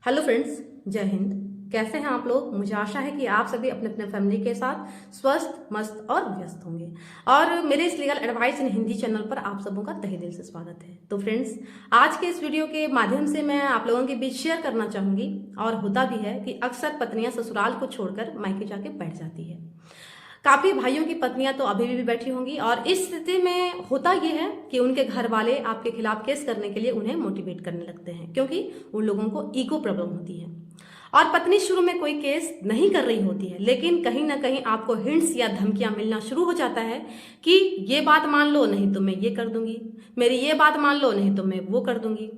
Hello friends, जय हिंद। कैसे हैं आप लोग? मुझे आशा है कि आप सभी अपने अपने फैमिली के साथ स्वस्थ, मस्त और व्यस्त होंगे। और मेरे इस legal advice in Hindi channel पर आप सबों का तहे दिल से स्वागत है। तो फ्रेंड्स, आज के इस वीडियो के माध्यम से मैं आप लोगों के बीच शेयर करना चाहूंगी, और होता भी है कि अक्सर पत्नियां ससुराल को छोड़कर मायके जाके बैठ जाती है। काफी भाइयों की पत्नियां तो अभी भी बैठी होंगी, और इस स्थिति में होता यह है कि उनके घर वाले आपके खिलाफ केस करने के लिए उन्हें मोटिवेट करने लगते हैं, क्योंकि उन लोगों को ईगो प्रॉब्लम होती है। और पत्नी शुरू में कोई केस नहीं कर रही होती है, लेकिन कहीं ना कहीं आपको हिंट्स या धमकियां मिलना शुरू हो जाता है कि ये बात मान लो, नहीं तो मैं ये कर दूंगी, मेरी ये बात मान लो, नहीं तो मैं वो कर दूंगी।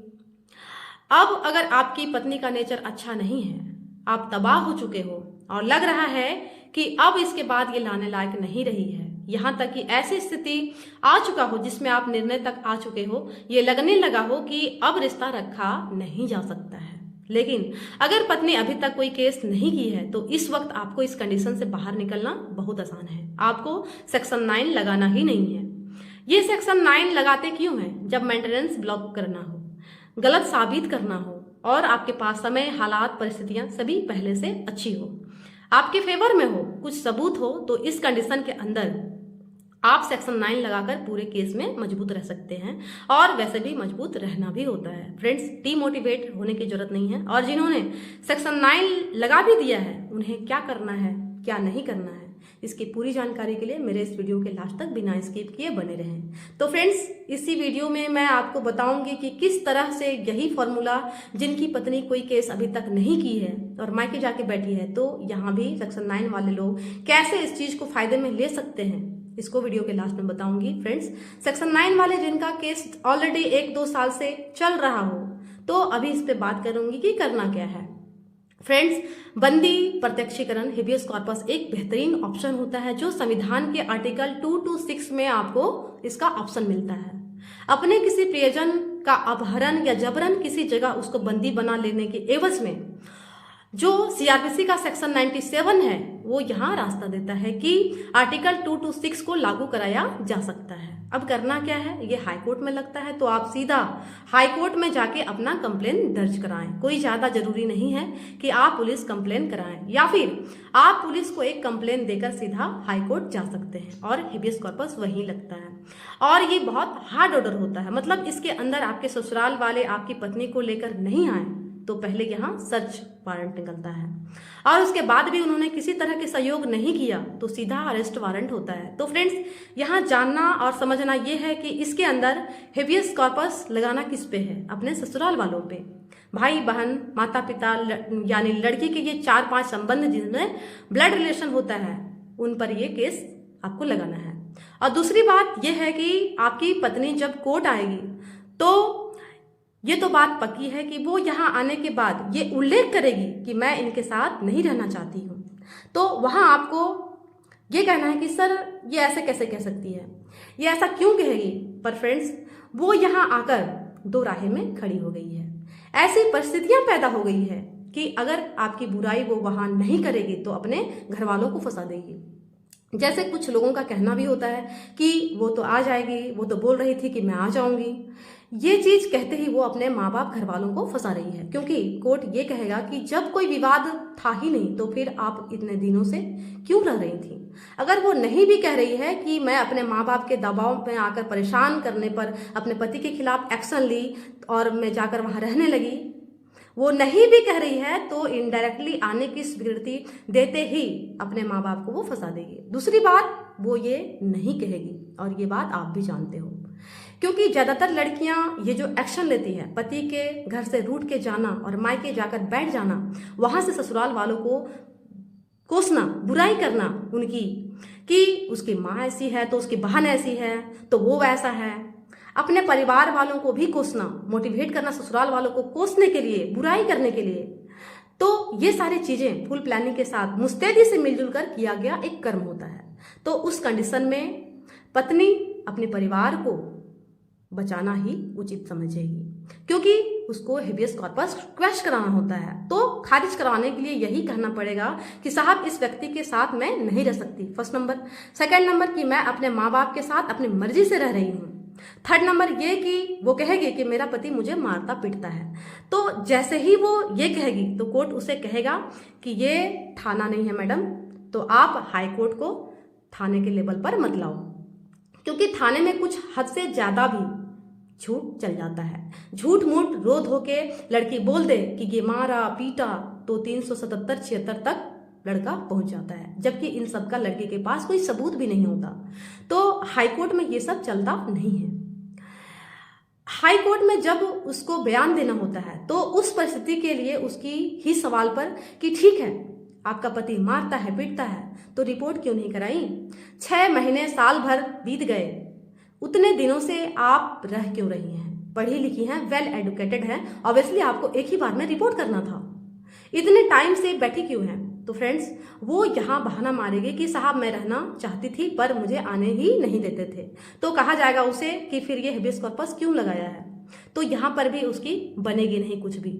अब अगर आपकी पत्नी का नेचर अच्छा नहीं है, आप तबाह हो चुके हो और लग रहा है कि अब इसके बाद ये लाने लायक नहीं रही है, यहाँ तक कि ऐसी स्थिति आ चुका हो जिसमें आप निर्णय तक आ चुके हो, ये लगने लगा हो कि अब रिश्ता रखा नहीं जा सकता है। लेकिन अगर पत्नी अभी तक कोई केस नहीं की है तो इस वक्त आपको इस कंडीशन से बाहर निकलना बहुत आसान है। आपको सेक्शन 9 लगाना ही नहीं है। ये सेक्शन 9 लगाते क्यों है? जब मेंटेनेंस ब्लॉक करना हो, गलत साबित करना हो, और आपके पास समय, हालात, परिस्थितियां सभी पहले से अच्छी हो, आपके फेवर में हो, कुछ सबूत हो, तो इस कंडीशन के अंदर आप सेक्शन 9 लगाकर पूरे केस में मजबूत रह सकते हैं। और वैसे भी मजबूत रहना भी होता है। फ्रेंड्स, डीमोटिवेट होने की जरूरत नहीं है। और जिन्होंने सेक्शन 9 लगा भी दिया है, उन्हें क्या करना है, क्या नहीं करना है, इसकी पूरी जानकारी के लिए मेरे इस वीडियो के लास्ट तक बिना स्किप किए बने रहें। तो फ्रेंड्स, इसी वीडियो में मैं आपको बताऊंगी कि किस तरह से यही फॉर्मूला, जिनकी पत्नी कोई केस अभी तक नहीं की है और मायके जाके बैठी है, तो यहाँ भी सेक्शन 9 वाले लोग कैसे इस चीज को फायदे में ले सकते हैं, इसको वीडियो के लास्ट में बताऊंगी। फ्रेंड्स, सेक्शन 9 वाले जिनका केस ऑलरेडी 1-2 साल से चल रहा हो, तो अभी इस पे बात करूंगी कि करना क्या है। फ्रेंड्स, बंदी प्रत्यक्षीकरण हेबियस कॉर्पस एक बेहतरीन ऑप्शन होता है, जो संविधान के आर्टिकल 2 to 6 में आपको इसका ऑप्शन मिलता है। अपने किसी प्रियजन का अपहरण या जबरन किसी जगह उसको बंदी बना लेने के एवज में जो सीआरपीसी का सेक्शन 97 है, वो यहाँ रास्ता देता है कि आर्टिकल 2 to 6 को लागू कराया जा सकता है। अब करना क्या है? ये हाई कोर्ट में लगता है, तो आप सीधा हाई कोर्ट में जाके अपना कंप्लेन दर्ज कराएं। कोई ज्यादा जरूरी नहीं है कि आप पुलिस कंप्लेन कराएं, या फिर आप पुलिस को एक कंप्लेन देकर सीधा हाई कोर्ट जा सकते हैं और हेबियस कॉर्पस वहीं लगता है। और ये बहुत हार्ड ऑर्डर होता है, मतलब इसके अंदर आपके ससुराल वाले आपकी पत्नी को लेकर नहीं आए तो पहले यहाँ सर्च वारंट निकलता है, और उसके बाद भी उन्होंने किसी तरह के सहयोग नहीं किया तो सीधा अरेस्ट वारंट होता है। तो फ्रेंड्स, यहाँ जानना और समझना ये है कि इसके अंदर हेबियस कॉर्पस लगाना किस पे है? अपने ससुराल वालों पे, भाई बहन, माता पिता, यानी लड़की के ये 4-5 संबंध जिनमें ब्लड रिलेशन होता है, उन पर ये केस आपको लगाना है। और दूसरी बात यह है कि आपकी पत्नी जब कोर्ट आएगी तो ये तो बात पक्की है कि वो यहाँ आने के बाद ये उल्लेख करेगी कि मैं इनके साथ नहीं रहना चाहती हूँ। तो वहाँ आपको ये कहना है कि सर, ये ऐसे कैसे कह सकती है, ये ऐसा क्यों कहेगी? पर फ्रेंड्स, वो यहाँ आकर दो राहें में खड़ी हो गई है। ऐसी परिस्थितियां पैदा हो गई है कि अगर आपकी बुराई वो वहाँ नहीं करेगी तो अपने घर वालों को फंसा देगी। जैसे कुछ लोगों का कहना भी होता है कि वो तो आ जाएगी, वो तो बोल रही थी कि मैं आ जाऊंगी। ये चीज कहते ही वो अपने माँ बाप घर वालों को फंसा रही है, क्योंकि कोर्ट ये कहेगा कि जब कोई विवाद था ही नहीं तो फिर आप इतने दिनों से क्यों रह रही थी। अगर वो नहीं भी कह रही है कि मैं अपने माँ बाप के दबाव में आकर परेशान करने पर अपने पति के खिलाफ एक्शन ली और मैं जाकर वहां रहने लगी, वो नहीं भी कह रही है, तो इनडायरेक्टली आने की स्वीकृति देते ही अपने माँ बाप को वो फंसा देगी। दूसरी बात, वो ये नहीं कहेगी, और ये बात आप भी जानते हो, क्योंकि ज्यादातर लड़कियां ये जो एक्शन लेती है, पति के घर से रूठ के जाना और मायके जाकर बैठ जाना, वहां से ससुराल वालों को कोसना, बुराई करना उनकी, कि उसकी माँ ऐसी है तो उसकी बहन ऐसी है तो वो वैसा है, अपने परिवार वालों को भी कोसना, मोटिवेट करना ससुराल वालों को कोसने के लिए, बुराई करने के लिए। तो ये सारी चीजें फुल प्लानिंग के साथ मुस्तैदी से मिलजुल कर किया गया एक कर्म होता है। तो उस कंडीशन में पत्नी अपने परिवार को बचाना ही उचित समझेगी, क्योंकि उसको हेबियस कॉर्पस क्वैश कराना होता है। तो खारिज करवाने के लिए यही कहना पड़ेगा कि साहब, इस व्यक्ति के साथ मैं नहीं रह सकती, फर्स्ट नंबर। सेकंड नंबर, कि मैं अपने माँ बाप के साथ अपनी मर्जी से रह रही हूँ। थर्ड नंबर ये कि वो कहेगी कि मेरा पति मुझे मारता पीटता है। तो जैसे ही वो ये कहेगी तो कोर्ट उसे कहेगा कि ये थाना नहीं है मैडम, तो आप हाई कोर्ट को थाने के लेवल पर मत लाओ, क्योंकि थाने में कुछ हद से ज़्यादा भी झूठ चल जाता है। झूठ मूठ रो धो के लड़की बोल दे कि ये मारा पीटा तो 377-76 तक लड़का पहुंच जाता है, जबकि इन सब का लड़के के पास कोई सबूत भी नहीं होता। तो हाईकोर्ट में ये सब चलता नहीं है। हाई कोर्ट में जब उसको बयान देना होता है तो उस परिस्थिति के लिए उसकी ही सवाल पर कि ठीक है आपका पति मारता है पीटता है तो रिपोर्ट क्यों नहीं कराई, 6 महीने साल भर बीत गए, उतने दिनों से आप रह क्यों रही हैं, पढ़ी लिखी हैं, वेल एडुकेटेड हैं, ऑब्वियसली आपको एक ही बार में रिपोर्ट करना था, इतने टाइम से बैठी क्यों हैं। तो फ्रेंड्स वो यहाँ बहाना मारेगी कि साहब मैं रहना चाहती थी पर मुझे आने ही नहीं देते थे। तो कहा जाएगा उसे कि फिर ये हेबियस कॉर्पस क्यों लगाया है, तो यहाँ पर भी उसकी बनेगी नहीं कुछ भी।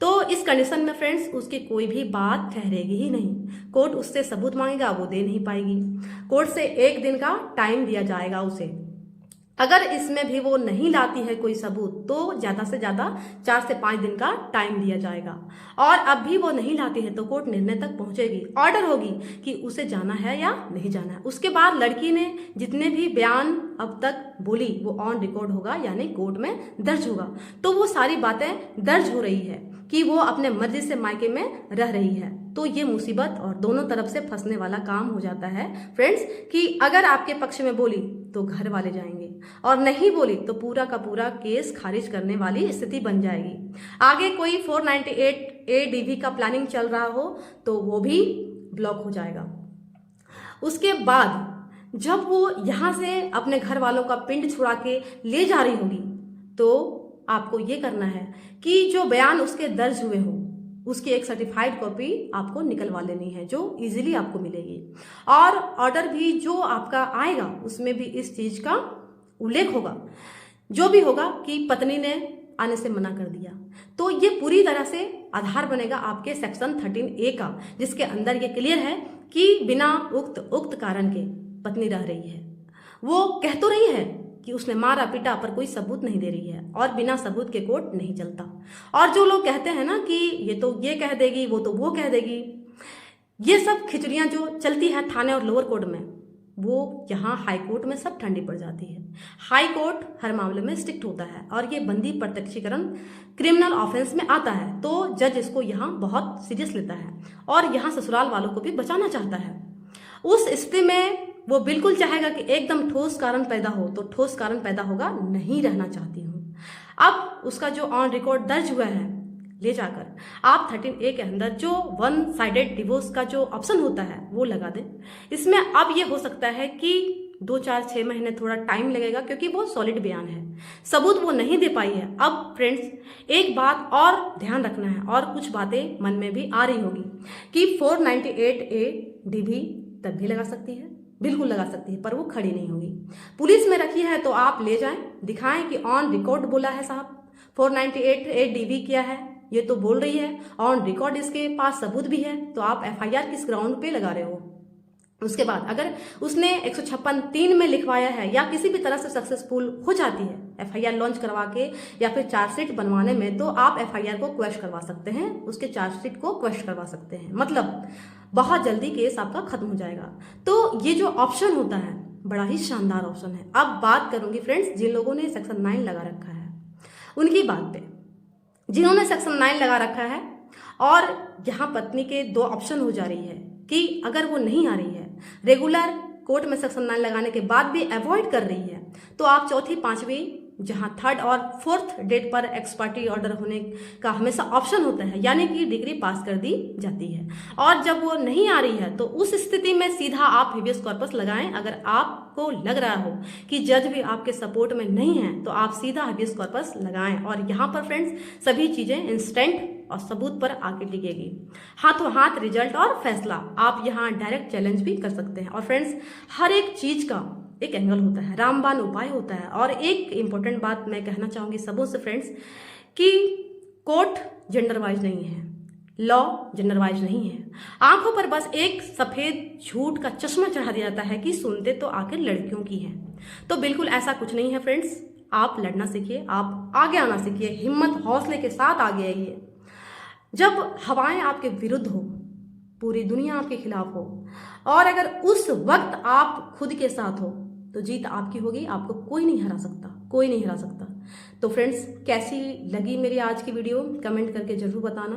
तो इस कंडीशन में फ्रेंड्स उसकी कोई भी बात ठहरेगी ही नहीं। कोर्ट उससे सबूत मांगेगा, वो दे नहीं पाएगी। कोर्ट से 1 दिन का टाइम दिया जाएगा उसे। अगर इसमें भी वो नहीं लाती है कोई सबूत तो ज़्यादा से ज़्यादा 4 से 5 दिन का टाइम दिया जाएगा। और अब भी वो नहीं लाती है तो कोर्ट निर्णय तक पहुंचेगी, ऑर्डर होगी कि उसे जाना है या नहीं जाना है। उसके बाद लड़की ने जितने भी बयान अब तक बोली वो ऑन रिकॉर्ड होगा, यानी कोर्ट में दर्ज होगा। तो वो सारी बातें दर्ज हो रही है कि वो अपने मर्जी से मायके में रह रही है। तो ये मुसीबत और दोनों तरफ से फंसने वाला काम हो जाता है फ्रेंड्स, कि अगर आपके पक्ष में बोली तो घर वाले जाएंगे और नहीं बोली तो पूरा का पूरा केस खारिज करने वाली स्थिति बन जाएगी। आगे कोई 498A का प्लानिंग चल रहा हो तो वो भी ब्लॉक हो जाएगा। उसके बाद जब वो यहाँ से अपने घर वालों का पिंड छुड़ा के ले जा रही होगी तो आपको ये करना है कि जो बयान उसके दर्ज हुए हो उसकी एक सर्टिफाइड कॉपी आपको निकलवा लेनी है, जो इजीली आपको मिलेगी। और ऑर्डर भी जो आपका आएगा उसमें भी इस चीज का उल्लेख होगा, जो भी होगा कि पत्नी ने आने से मना कर दिया। तो ये पूरी तरह से आधार बनेगा आपके सेक्शन 13A का, जिसके अंदर ये क्लियर है कि बिना उक्त कारण के पत्नी रह रही है। वो कह तो रही है कि उसने मारा पीटा पर कोई सबूत नहीं दे रही है, और बिना सबूत के कोर्ट नहीं चलता। और जो लोग कहते हैं ना कि ये तो ये कह देगी, वो तो वो कह देगी, ये सब खिचड़ियां जो चलती है थाने और लोअर कोर्ट में, वो यहाँ हाई कोर्ट में सब ठंडी पड़ जाती है। हाई कोर्ट हर मामले में स्ट्रिक्ट होता है और ये बंदी प्रत्यक्षीकरण क्रिमिनल ऑफेंस में आता है, तो जज इसको यहाँ बहुत सीरियस लेता है और यहाँ ससुराल वालों को भी बचाना चाहता है। उस स्थिति में वो बिल्कुल चाहेगा कि एकदम ठोस कारण पैदा हो, तो ठोस कारण पैदा होगा नहीं रहना चाहती हूँ। अब उसका जो ऑन रिकॉर्ड दर्ज हुआ है ले जाकर आप 13A के अंदर जो 1 साइडेड डिवोर्स का जो ऑप्शन होता है वो लगा दें। इसमें अब ये हो सकता है कि 2, 4, 6 महीने थोड़ा टाइम लगेगा, क्योंकि बहुत सॉलिड बयान है, सबूत वो नहीं दे पाई है। अब फ्रेंड्स एक बात और ध्यान रखना है, और कुछ बातें मन में भी आ रही होगी कि 498A तब भी लगा सकती है, बिल्कुल लगा सकती है, पर वो खड़ी नहीं होगी। पुलिस में रखी है तो आप ले जाएं, दिखाएं कि ऑन रिकॉर्ड बोला है साहब, 498A किया है, ये तो बोल रही है, ऑन रिकॉर्ड इसके पास सबूत भी है, तो आप FIR किस ग्राउंड पे लगा रहे हो। उसके बाद अगर उसने 156(3) में लिखवाया है या किसी भी तरह से सक्सेसफुल हो जाती है FIR लॉन्च करवा के या फिर चार्जशीट बनवाने में, तो आप FIR को क्वेश करवा सकते हैं, उसके चार्जशीट को क्वेश करवा सकते हैं, मतलब बहुत जल्दी केस आपका खत्म हो जाएगा। तो ये जो ऑप्शन होता है बड़ा ही शानदार ऑप्शन है। अब बात करूंगी फ्रेंड्स जिन लोगों ने सेक्शन 9 लगा रखा है उनकी बात पे। जिन्होंने सेक्शन 9 लगा रखा है और यहाँ पत्नी के 2 ऑप्शन हो जा रही है कि अगर वो नहीं आ रही है, रेगुलर कोर्ट में सेक्शन 9 लगाने के बाद भी अवॉइड कर रही है, तो आप चौथी, पांचवी, जहां 3rd और 4th डेट पर एक्सपर्टी ऑर्डर होने का हमेशा ऑप्शन होता है, यानी कि डिग्री पास कर दी जाती है। और जब वो नहीं आ रही है तो उस स्थिति में सीधा आप हेबियस कॉर्पस लगाएं। अगर आपको लग रहा हो कि जज भी आपके सपोर्ट में नहीं है तो आप सीधा हेबियस कॉर्पस लगाएं। और यहाँ पर फ्रेंड्स सभी चीजें इंस्टेंट और सबूत पर आके टिकेगी, हाथों हाथ रिजल्ट और फैसला। आप यहाँ डायरेक्ट चैलेंज भी कर सकते हैं। और फ्रेंड्स हर एक चीज का एक एंगल होता है, रामबाण उपाय होता है। और एक इंपॉर्टेंट बात मैं कहना चाहूंगी सबों से फ्रेंड्स कि कोर्ट जेंडर वाइज नहीं है, लॉ जेंडर वाइज नहीं है। आंखों पर बस एक सफेद झूठ का चश्मा चढ़ा दिया जाता है कि सुनते तो आखिर लड़कियों की है। तो बिल्कुल ऐसा कुछ नहीं है फ्रेंड्स, आप लड़ना सीखिए, आप आगे आना सीखिए, हिम्मत हौसले के साथ आगे आइए। जब हवाएं आपके विरुद्ध हो, पूरी दुनिया आपके खिलाफ हो, और अगर उस वक्त आप खुद के साथ हो, तो जीत आपकी होगी, आपको कोई नहीं हरा सकता, कोई नहीं हरा सकता। तो फ्रेंड्स, कैसी लगी मेरी आज की वीडियो कमेंट करके जरूर बताना,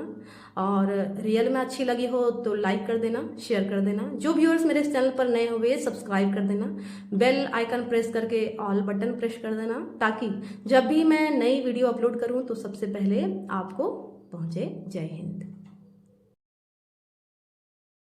और रियल में अच्छी लगी हो तो लाइक कर देना, शेयर कर देना। जो व्यूअर्स मेरे इस चैनल पर नए हुए सब्सक्राइब कर देना, बेल आइकन प्रेस करके ऑल बटन प्रेस कर देना, ताकि जब भी मैं नई वीडियो अपलोड करूं तो सबसे पहले आपको पहुंचे। जय हिंद।